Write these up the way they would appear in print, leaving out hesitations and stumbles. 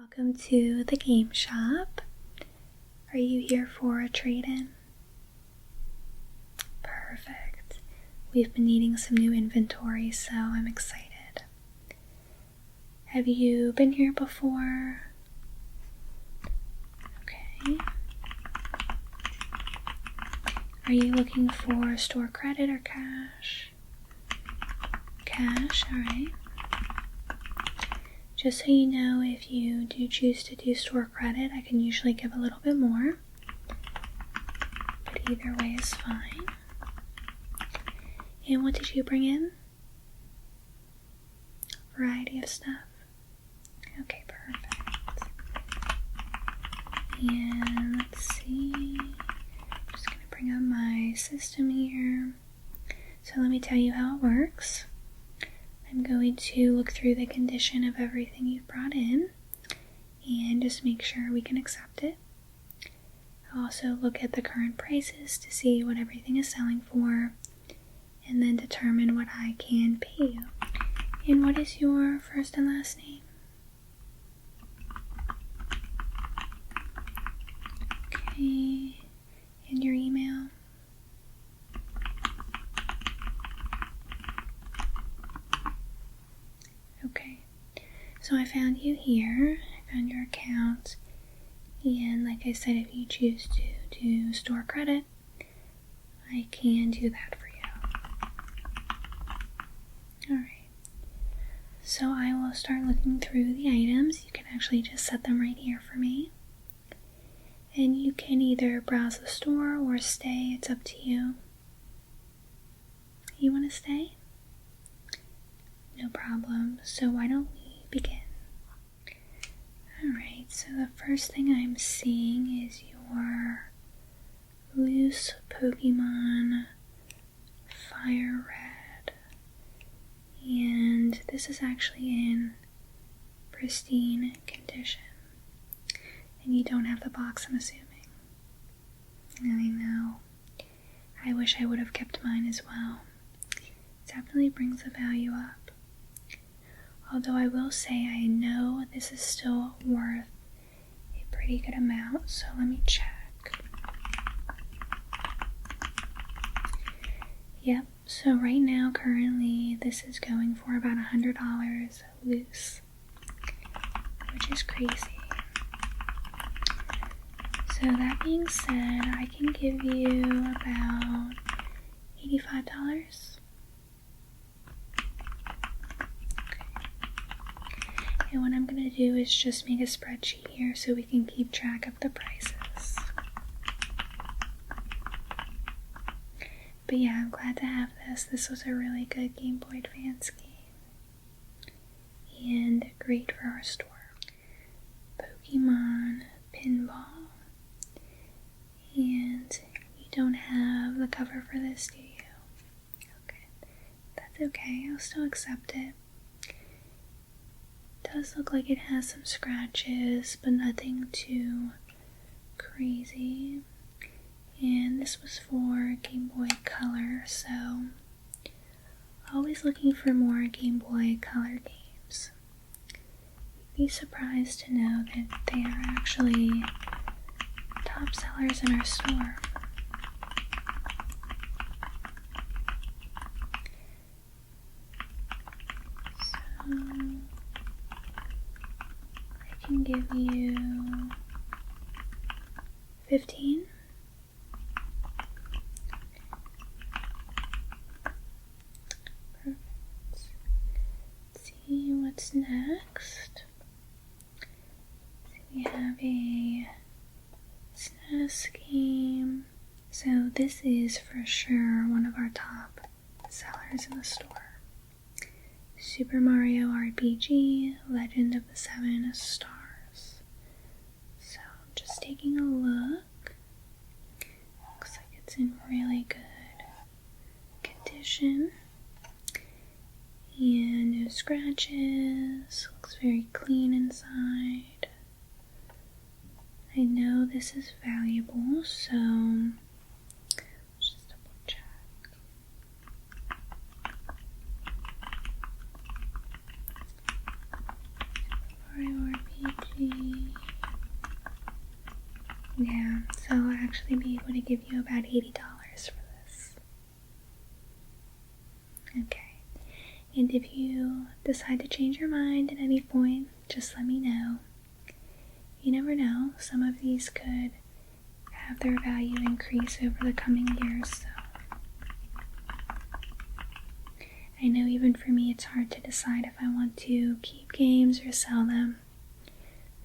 Welcome to the game shop. Are you here for a trade-in? Perfect. We've been needing some new inventory, so I'm excited. Have you been here before? Okay. Are you looking for store credit or cash? Cash, alright. Just so you know, if you do choose to do store credit, I can usually give a little bit more, but either way is fine. And what did you bring in? Variety of stuff. Okay, perfect. And let's see, I'm just gonna bring up my system here. So let me tell you how it works. I'm going to look through the condition of everything you've brought in and just make sure we can accept it. I'll also look at the current prices to see what everything is selling for and then determine what I can pay you. And what is your first and last name? Okay, and your email? Okay, so I found you here, I found your account, and like I said, if you choose to do store credit, I can do that for you. Alright, so I will start looking through the items. You can actually just set them right here for me. And you can either browse the store or stay, it's up to you. You want to stay? No problem. So why don't we begin? Alright, so the first thing I'm seeing is your loose Pokemon Fire Red. And this is actually in pristine condition. And you don't have the box, I'm assuming. I know. I wish I would have kept mine as well. It definitely brings the value up. Although I will say I know this is still worth a pretty good amount, so let me check. Yep, so right now currently this is going for about $100 loose, which is crazy. So that being said, I can give you about $85. And what I'm going to do is just make a spreadsheet here so we can keep track of the prices. But yeah, I'm glad to have this. This was a really good Game Boy Advance game. And great for our store. Pokemon Pinball. And you don't have the cover for this, do you? Okay. That's okay. I'll still accept it. Does look like it has some scratches, but nothing too crazy. And this was for Game Boy Color, so always looking for more Game Boy Color games. You'd be surprised to know that they are actually top sellers in our store. So I can give you 15. Perfect. Let's see what's next. So we have a SNES game. So this is for sure one of our top sellers in the store. Super Mario RPG, Legend of the Seven Stars. So just taking a look. Looks like it's in really good condition. And no scratches. Looks very clean inside. I know this is valuable, so let's just double check. Mario RPG. Yeah, so I'll actually be able to give you about $80 for this. Okay, and if you decide to change your mind at any point, just let me know. You never know, some of these could have their value increase over the coming years, so I know even for me it's hard to decide if I want to keep games or sell them,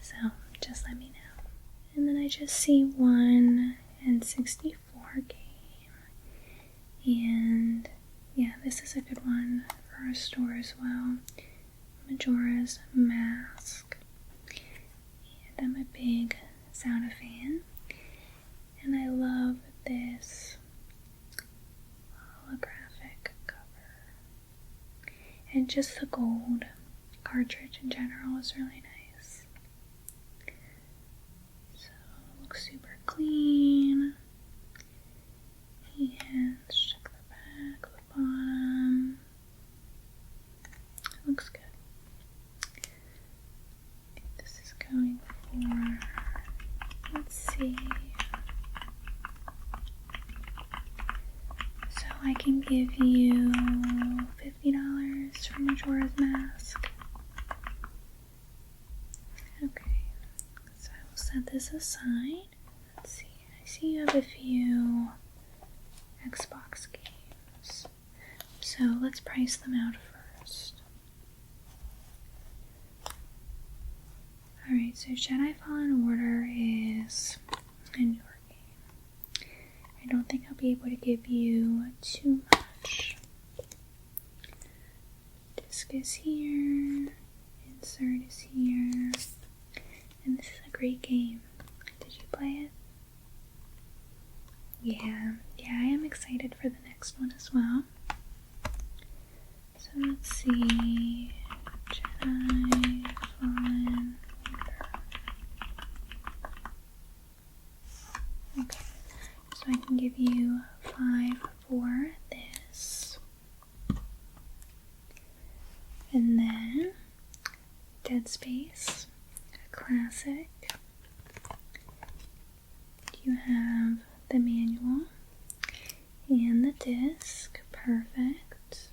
so just let me know. And then I just see 1 N64 game, and yeah, this is a good one for our store as well. Majora's Mask, and I'm a big Zelda fan, and I love this holographic cover, and just the gold cartridge in general is really nice. So it looks super clean, and let's check the back, the bottom. It looks good. This is going for, let's see, so I can give you $50 for Majora's Mask. Okay, so I will set this aside. Let's see, I see you have a few Xbox games, so let's price them out first. Alright, so Jedi Fallen Order is a newer game. I don't think I'll be able to give you too much. Disc is here, insert is here, and this is a great game. Did you play it? Yeah, I am excited for the next one as well. So let's see, Jedi Fallen Order. Okay, so I can give you 5 for this. And then Dead Space, a classic. You have the manual and the disc. Perfect.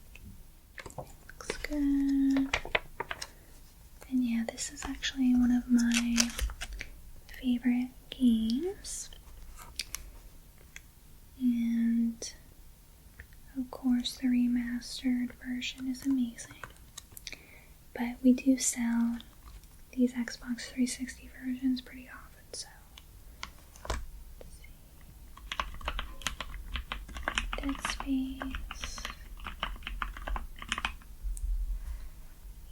Looks good. And yeah, this is actually one of my favorite games. And of course the remastered version is amazing. But we do sell these Xbox 360 versions pretty often, so let's see. Dead Space.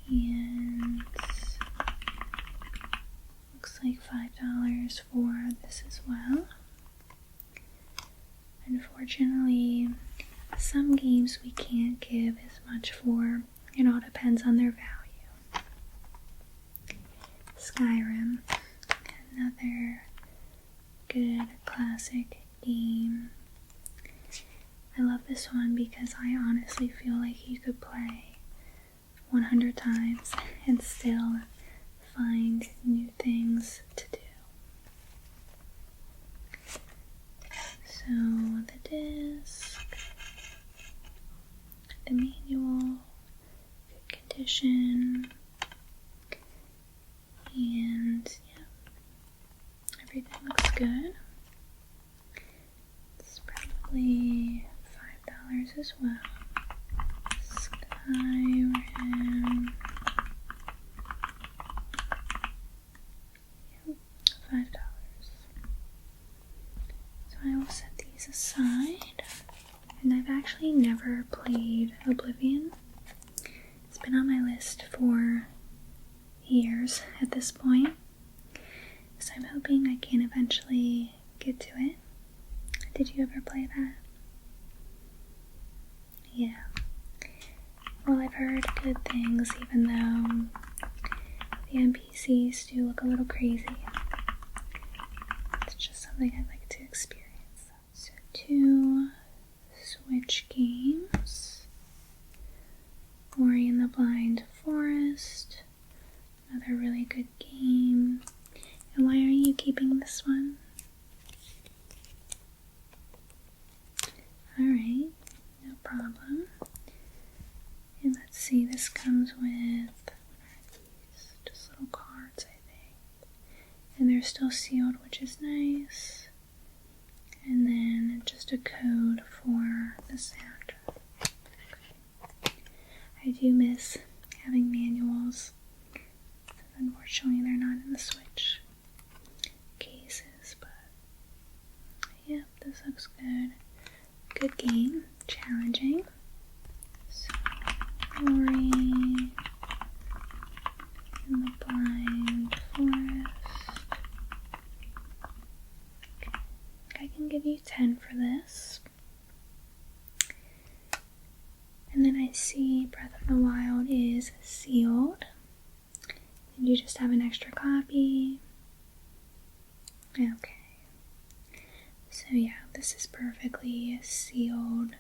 And looks like $5 for this as well. Unfortunately, some games we can't give as much for. It all depends on their value. Skyrim, another good classic game. I love this one because I honestly feel like you could play 100 times and still find new things to do. So the disc, the manual, good condition, and yeah, everything looks good. It's probably $5 as well. Skyrim. Yep, $5. So I will set these aside. And I've actually never played Oblivion. It's been on my list for years at this point, so I'm hoping I can eventually get to it. Did you ever play that? Yeah. Well, I've heard good things, even though the NPCs do look a little crazy. It's just something I'd like to experience. So 2 Switch games. Ori and the Blind Forest. Another really good game. this comes with, what are these? Just little cards, I think. And they're still sealed, which is nice. And then just a code for the soundtrack. Okay. I do miss having manuals. Unfortunately, they're not in the Switch cases, but yeah, this looks good. Good game, challenging. So, Rory in the Blind Forest. Okay. I can give you 10 for this. And then I see Breath of the Wild is sealed. Did you just have an extra copy? Okay. So yeah, this is perfectly sealed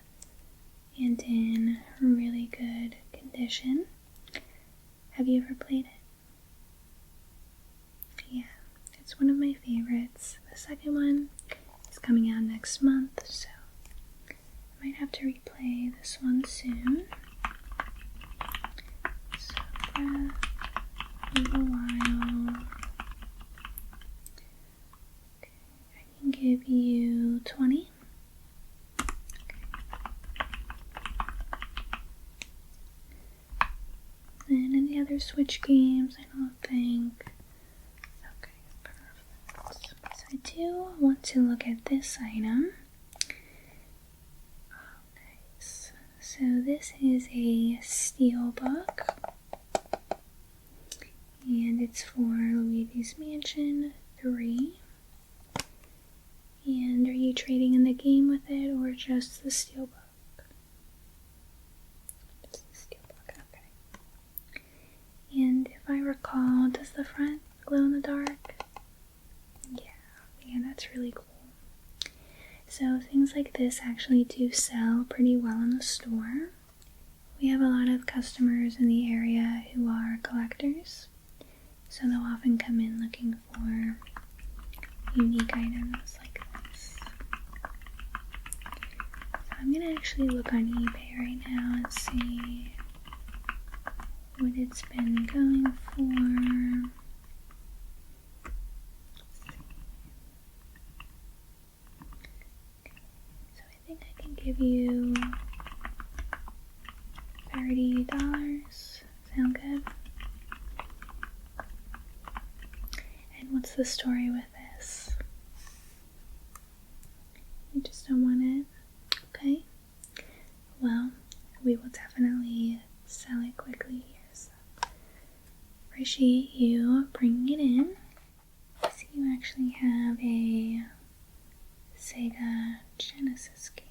and in really good condition. Have you ever played it? Yeah, it's one of my favorites. The second one is coming out next month, so I might have to replay this one soon. So, Breath of the Wild. Okay, I can give you 20. And any other Switch games? I don't think. Okay, perfect. So I do want to look at this item. Oh, nice. So this is a steelbook. And it's for Luigi's Mansion 3. And are you trading in the game with it or just the steelbook? And if I recall, does the front glow in the dark? Yeah, that's really cool. So things like this actually do sell pretty well in the store. We have a lot of customers in the area who are collectors, so they'll often come in looking for unique items like this. So I'm gonna actually look on eBay right now and see what it's been going for. Okay, so I think I can give you $30. Sound good? And what's the story with this? You just don't want it? Okay. Well, we will definitely sell it quickly here. Appreciate you bringing it in. So you actually have a Sega Genesis game.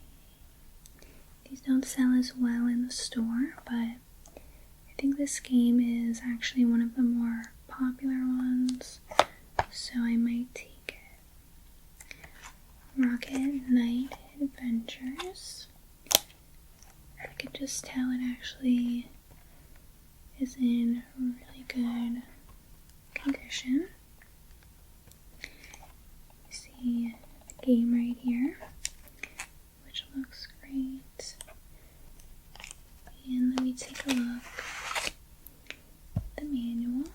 These don't sell as well in the store, but I think this game is actually one of the more popular ones, so I might take it. Rocket Knight Adventures. I could just tell it actually is in really good condition. You see the game right here, which looks great. And let me take a look at the manual.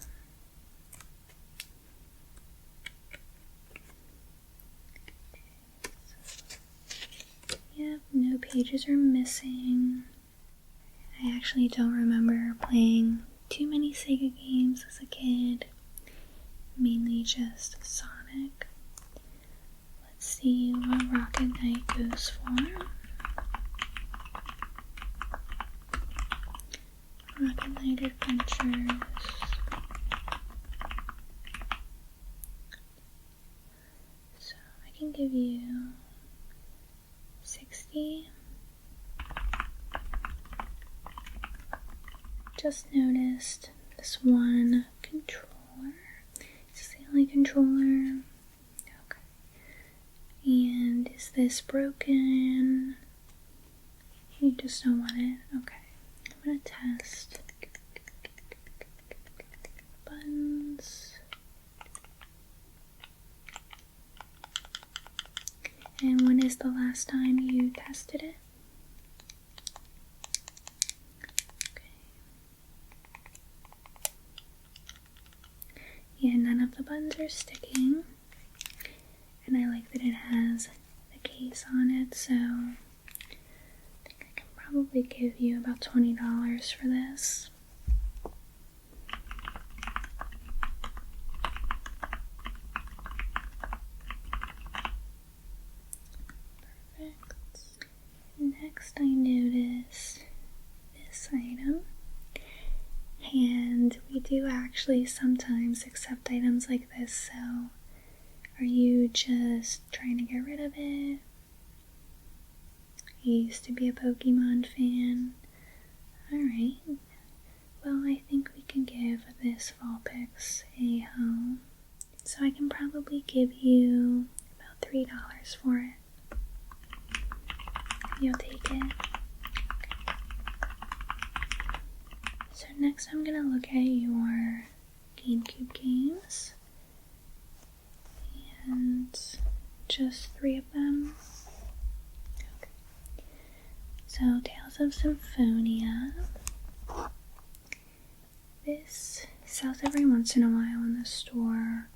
Yep, no pages are missing. I actually don't remember playing too many Sega games as a kid, mainly just Sonic. Let's see what Rocket Knight goes for. Rocket Knight Adventures. So I can give you 60. Just noticed this one controller. Is this the only controller? Okay. And is this broken? You just don't want it? Okay. I'm gonna test buttons. And when is the last time you tested it? Okay. and none of the buttons are sticking. And I like that it has the case on it, so I think I can probably give you about $20 for this. Perfect. Next I notice this item, and we do actually sometimes accept items like this, so are you just trying to get rid of it? You used to be a Pokemon fan. Alright, well I think we can give this Vulpix a home, so I can probably give you about $3 for it. You'll take it? So next I'm going to look at your GameCube games, and just 3 of them. Okay. So Tales of Symphonia. This sells every once in a while in the store.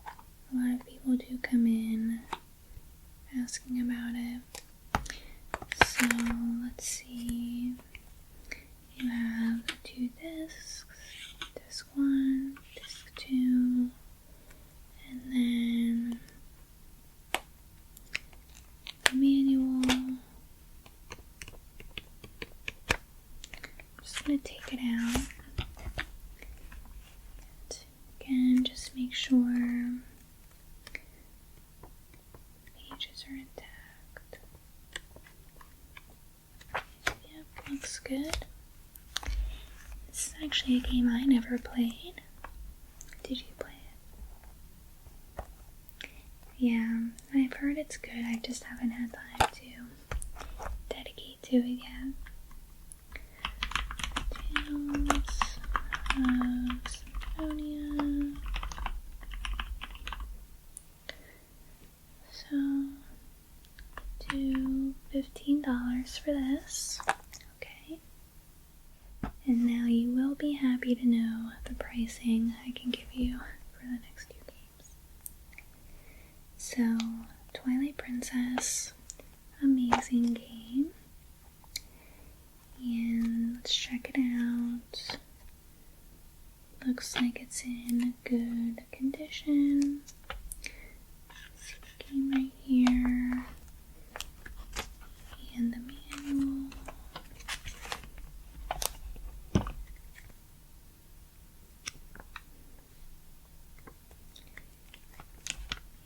A lot of people do come in asking about it. So let's see. You have 2 discs, disc 1, disc 2, and then the manual. I'm just going to take it out. And again, just make sure pages are intact. Yep, looks good. This is actually a game I never played. Did you play it? Yeah, I've heard it's good. I just haven't had time to dedicate to it yet. Tales of Symphonia. So, do $15 for this. Okay. And now you will be happy to know the pricing I can give you for the next 2 games. So, Twilight Princess, amazing game. And let's check it out. Looks like it's in good condition. See the game right here. And the manual.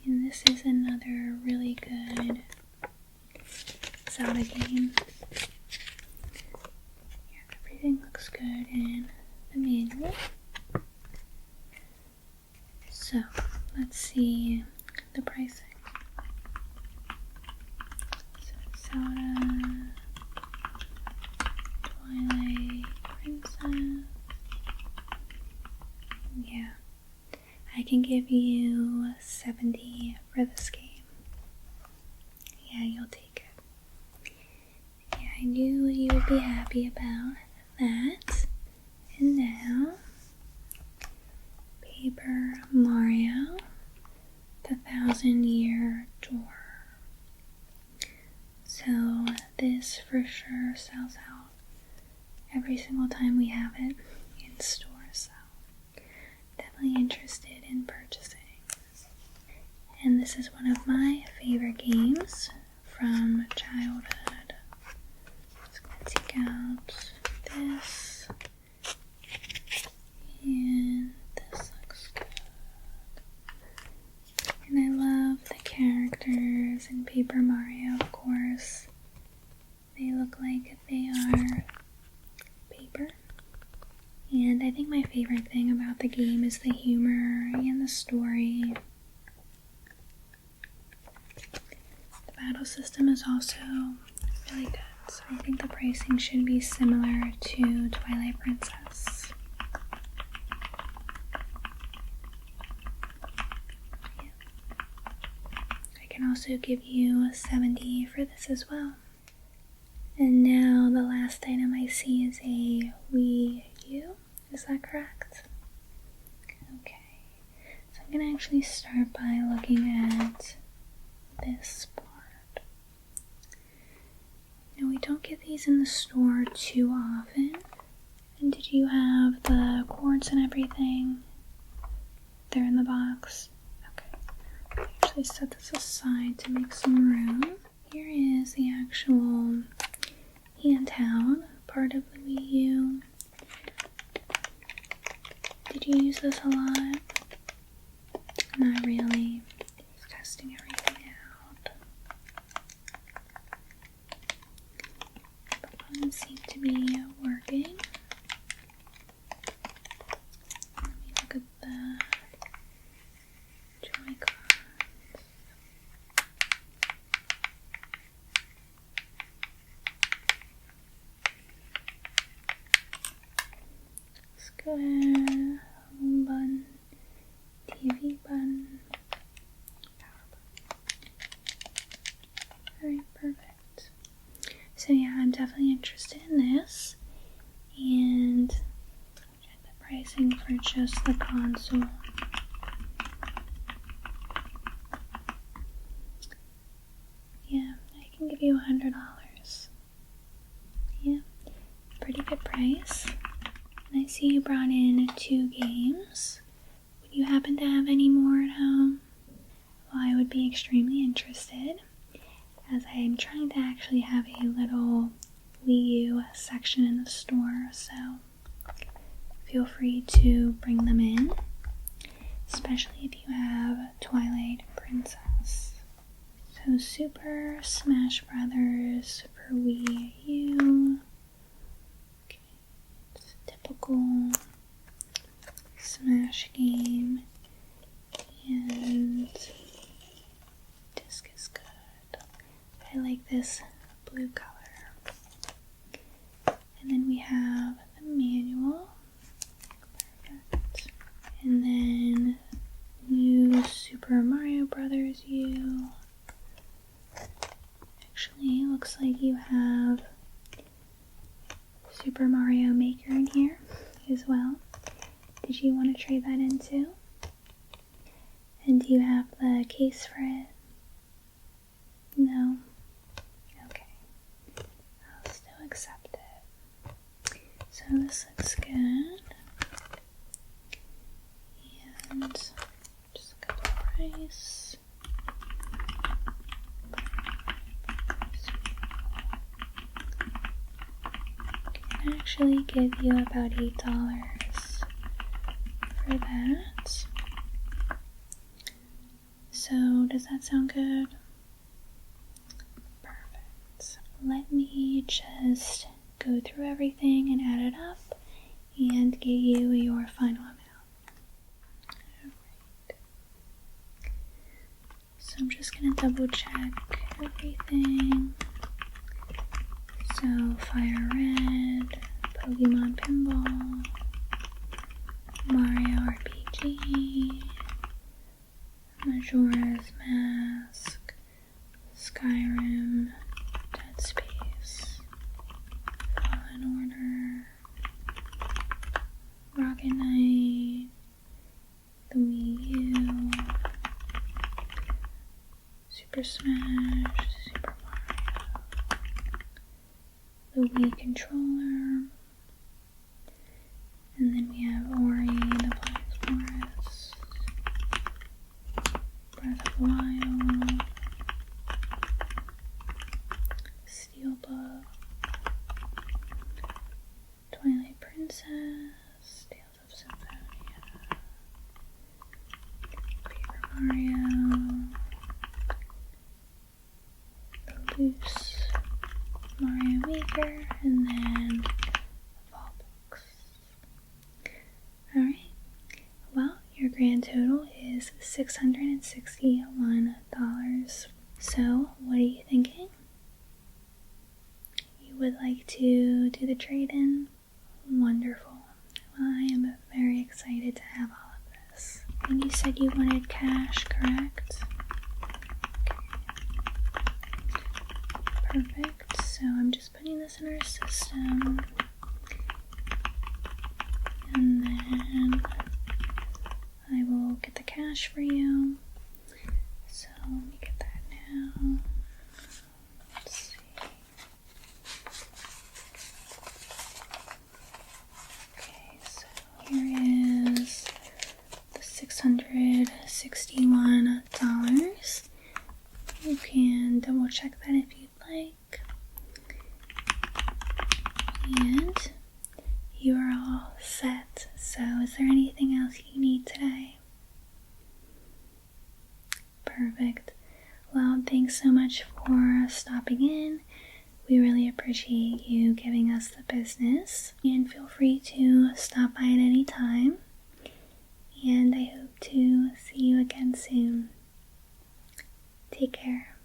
And this is another really good Zelda game. Yeah, everything looks good in the manual. So, let's see the pricing. So, Zelda, Twilight Princess. Yeah. I can give you $70 for this game. Yeah, you'll take it. Yeah, I knew you would be happy about that. And now, Paper Mario, the 1,000-Year Door. So this for sure sells out every single time we have it in store. So definitely interested in purchasing. And this is one of my favorite games from childhood. Just gonna take out this, and this looks good. And I love the characters in Paper Mario, of course. They look like they are paper. And I think my favorite thing about the game is the humor and the story. The battle system is also really good, so I think the pricing should be similar to Twilight Princess. Yeah. I can also give you $70 for this as well. And now the last item I see is a Wii U. Is that correct? Okay. I'm gonna actually start by looking at this part. Now, we don't get these in the store too often. And did you have the cords and everything? They're in the box? Okay. I'll actually set this aside to make some room. Here is the actual handheld part of the Wii U. Did you use this a lot? Not really. Just testing everything out. The buttons seem to be working. Let me look at the Joy-Cons. Let's go ahead. Home button. TV button. Power button. Alright, perfect. So yeah, I'm definitely interested in this. And I'll check the pricing for just the console. Yeah, I can give you $100. Yeah, pretty good price. And I see you brought in 2 games. Would you happen to have any more at home? Well, I would be extremely interested, as I am trying to actually have a little Wii U section in the store, so feel free to bring them in, especially if you have Twilight Princess. So Super Smash Brothers for Wii U. Okay, it's a typical Smash game, and disc is good. I like this blue color. And then we have the manual. Perfect. And then new Super Mario Brothers U. Actually, it looks like you have Super Mario Maker in here as well. Did you want to trade that in too? And do you have the case for it? No? Okay. I'll still accept it. So this looks good. And just look at the price. I can actually give you about $8 for that. So does that sound good? Perfect. Let me just go through everything and add it up and get you your final amount. Alright. So I'm just going to double check everything. So Fire Red, Pokemon Pinball, Mario RPG, Majora's Mask, Skyrim, Dead Space, Fallen Order, Rocket Knight, the Wii U, Super Smash, Super Mario, the Wii controller, and then we have Ori, the Blind Forest, Breath of the Wild, Steelbook, Twilight Princess, Tales of Symphonia, Paper Mario, the Loose Mario Maker, and then the Fall Books. Alright, well, your grand total is $661. So, what are you thinking? You would like to do the trade-in? Wonderful. Well, I am very excited to have all of this. And you said you wanted cash, correct? Okay. Perfect. So I'm just putting this in our system. And then I will get the cash cash for you. So let me get that now. Let's see. Okay, so here is the $661. You can double check that if you'd like. And you are all set. So is there anything else you need today? Perfect. Well, thanks so much for stopping in. We really appreciate you giving us the business. And feel free to stop by at any time. And I hope to see you again soon. Take care.